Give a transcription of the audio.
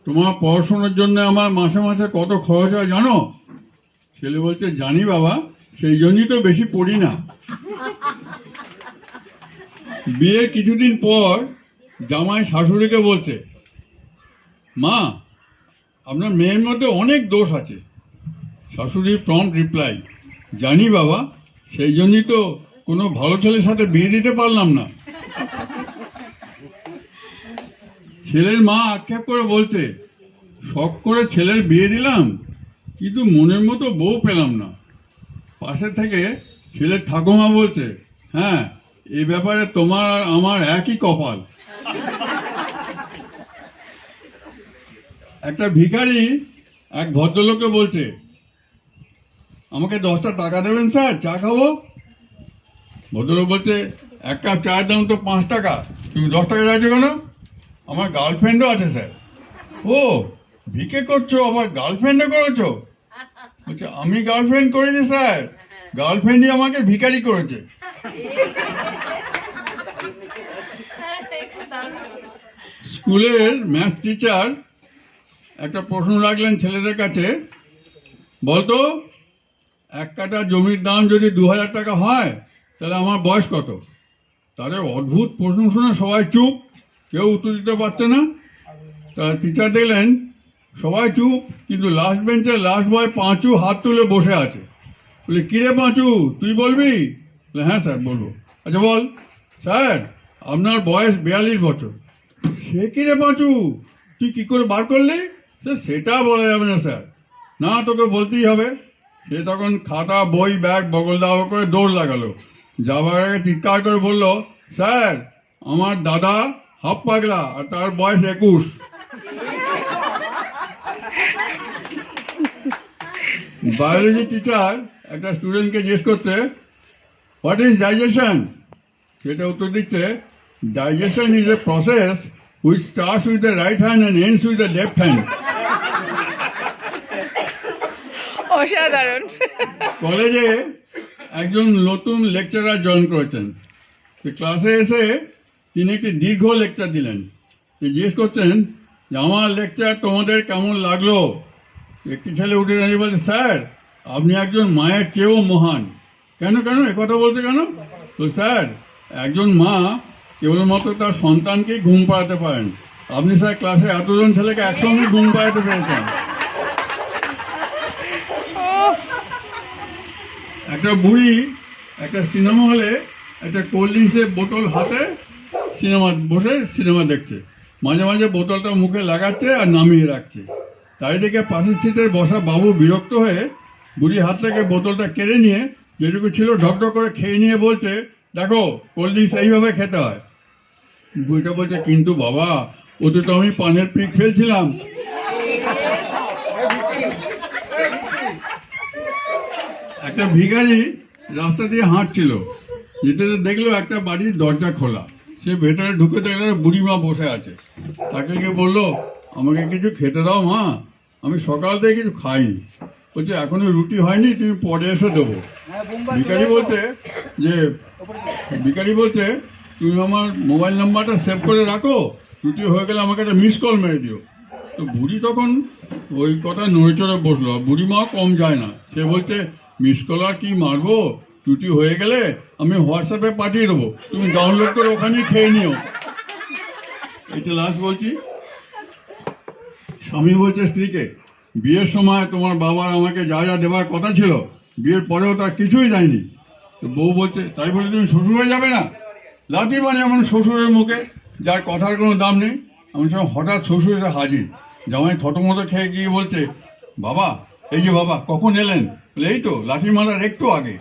তোমার পড়াশোনার জন্য আমার মাসে মাসে কত খরচ হয় জানো? ছেলে বলছে, জানি বাবা, সেই জন্যই তো বেশি পড়ি না। বিয়ের কিছুদিন পর জামাই শাশুড়িকে বলছে, মা, আপনার মেয়ের মধ্যে অনেক দোষ আছে। শাশুড়ির প্রম্পট রিপ্লাই, জানি বাবা, সেই জন্যই তো কোনো ভালো ছেলের সাথে বিয়ে দিতে পারলাম না। ছেলের মা আক্ষেপ করে বলছে, শখ করে ছেলের বিয়ে দিলাম, কিন্তু মনের মতো বউ পেলাম না। পাশে থেকে ছেলের ঠাকুমা বলছে, হ্যাঁ, এই ব্যাপারে তোমার আর আমার একই কপাল। একটা ভিখারি এক ভদ্রলোককে বলছে, আমাকে 10টা টাকা দেবেন স্যার, চা খাবো। ভদ্রলোক বলছে, এক কাপ চায়ের দাম তো 5 টাকা, তুমি 10 টাকা চাইছো কেন? আমার গার্লফ্রেন্ডও আছে স্যার। ও, ভিকে করছো, আবার গার্লফ্রেন্ডও করেছো? বলছে, আমি গার্লফ্রেন্ড করিনি স্যার, গার্লফ্রেন্ডই আমাকে ভিখারি করেছে। স্কুলের ম্যাথ টিচার একটা প্রশ্ন রাখলেন ছেলেদের কাছে, বলতো, 1 কাঠা জমির দাম যদি 2000 টাকা হয়, তাহলে আমার বয়স কত? তারে অদ্ভুত প্রশ্ন শুনে সবাই চুপ, কেউ উত্তর দিতে পারছে না। তা টিচার দেখলেন সবাই চুপ, কিন্তু লাস্ট বেঞ্চের লাস্ট বয় পাঁচু হাত তুলে বসে আছে। বলে, কিরে পাঁচু, তুই বলবি? বলে, হ্যাঁ স্যার বলবো। আচ্ছা বল। স্যার, আপনার বয়স 42 বছর। সে কিরে পাঁচু, তুই কি করে বার করলি? সেটা বলা যাবে না স্যার। না, তোকে বলতেই হবে। সে তখন খাতা বই ব্যাগ বগল দাবা করে দৌড় লাগালো, যাবার আগে চিৎকার করে বলল, স্যার, আমার দাদা হাফ পাগলা আর তার বয়স 21। বায়োলজি টিচার একটা স্টুডেন্টকে জিজ্ঞেস করছে, হোয়াট ইজ ডাইজেশন? সেটা উত্তর দিচ্ছে, digestion is a process which starts with the right hand and ends with the left hand. অসাধারণ। কলেজে একজন নতুন লেকচারার জয়েন করেছেন। ক্লাসে এসে তিনি একটি দীর্ঘ লেকচার দিলেন। জিজ্ঞেস করছেন যে, আমার লেকচার তোমাদের কেমন লাগলো? একটি ছেলে উঠে দাঁড়িয়ে বলছে, স্যার, আপনি একজন মায়ের চেয়েও মহান। কেন কেন একথা বলতে কেন? তো স্যার, একজন মা কেবলমাত্র তার সন্তানকেই ঘুম পাড়াতে পারেন, আপনি স্যার ক্লাসে এতজন ছেলেকে একসঙ্গে ঘুম পাড়াতে পেরেছেন। একটা বুড়ি একটা সিনেমা হলে একটা কোল্ড ড্রিঙ্কসের বোতল হাতে বসে সিনেমা দেখছে। মাঝে মাঝে বোতলটা মুখে লাগাচ্ছে আর নামিয়ে রাখছে। তাই দেখে পাশের সিটের বসা বাবু বিরক্ত হয়ে বুড়ি হাত থেকে বোতলটা কেড়ে নিয়ে যেটুকু ছিল ঢকঢক করে খেয়ে নিয়ে বলছে, দেখো, কোল্ড ড্রিঙ্কস এইভাবে খেতে হয়। বুড়িটা বলছে, কিন্তু বাবা, ওতে তো আমি পানের পিক ফেলছিলাম। একটা ভিখারি রাস্তা দিয়ে হাঁটছিল, যেতে দেখলো একটা বাড়ির দরজা খোলা। সে ভেতরে ঢুকে দেখলো বুড়িমা বসে আছে। তাকে গিয়ে বললো, আমাকে কিছু খেতে দাও মা, আমি সকাল থেকে কিছু খাইনি। বলছে, এখনো রুটি হয়নি, তুমি পরে এসে দেবো। ভিখারি বলছে, তুমি আমার মোবাইল নাম্বারটা সেভ করে রাখো, রুটি হয়ে গেলে আমাকে একটা মিস কল মেরে দিও। তো বুড়ি তখন ওই কথা নড়ে চড়ে বসলো। বুড়িমাও কম যায় না, সে বলছে, মিস কল আর কি মারবো, রুটি হয়ে গেলে আমি হোয়াটসঅ্যাপে পাঠিয়ে দেবো, তুমি ডাউনলোড করে ওখানেই খেয়ে নিও। এটা লাস্ট বলছি। স্বামী বলছে স্ত্রীকে, বিয়ের সময় তোমার বাবার আমাকে যা যা দেওয়ার কথা ছিল, বিয়ের পরেও তার কিছুই দেয়নি। তো বউ বলছে, তাই বলে তুমি শ্বশুর হয়ে যাবে না? লাঠি মানে এমন শ্বশুরের মুখে যার কথার কোনো দাম নেই। এমন সময় হঠাৎ শ্বশুর এসে হাজির। জামাই থতমতো খেয়ে গিয়ে বলছে, বাবা, এই যে বাবা, কখন এলেন? বলে, এই তো লাঠি মারার একটু আগে।